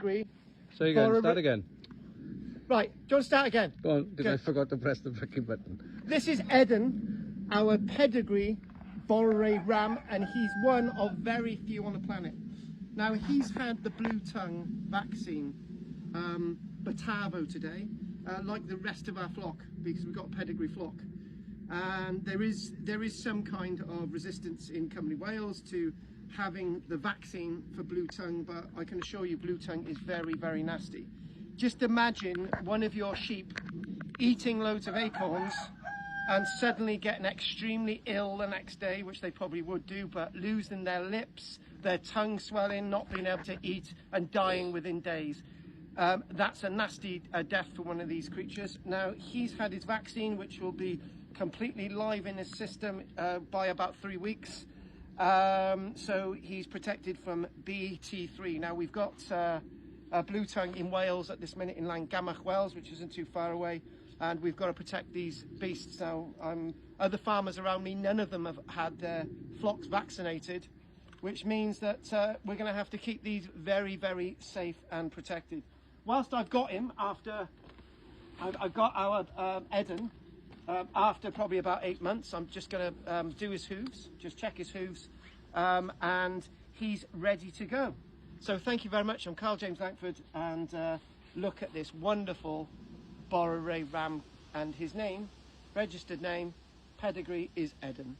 pedigree. So you can start again. Right, do you want to start again? Go on, because I forgot to press the fucking button. This is Eden, our pedigree Borre ram, and he's one of very few on the planet. Now, he's had the blue tongue vaccine, Batavo today, like the rest of our flock, because we've got a pedigree flock. And there is some kind of resistance in Cymru, Wales to having the vaccine for blue tongue, but I can assure you blue tongue is very, very nasty. Just imagine one of your sheep eating loads of acorns and suddenly getting extremely ill the next day, which they probably would do, but losing their lips, their tongue swelling, not being able to eat and dying within days. That's a nasty death for one of these creatures. Now, he's had his vaccine, which will be completely live in his system by about 3 weeks. So he's protected from BT3. Now, we've got blue tongue in Wales at this minute in Langford, Wales, which isn't too far away, and we've got to protect these beasts. Now, other farmers around me, none of them have had their flocks vaccinated, which means that we're going to have to keep these very, very safe and protected. Whilst I've got him, after I've got our Eden, after probably about 8 months, I'm just going to do his hooves, just check his hooves, and he's ready to go. So thank you very much. I'm Karl-James Langford, and look at this wonderful Borre ram, and his name, registered name, pedigree is Eden.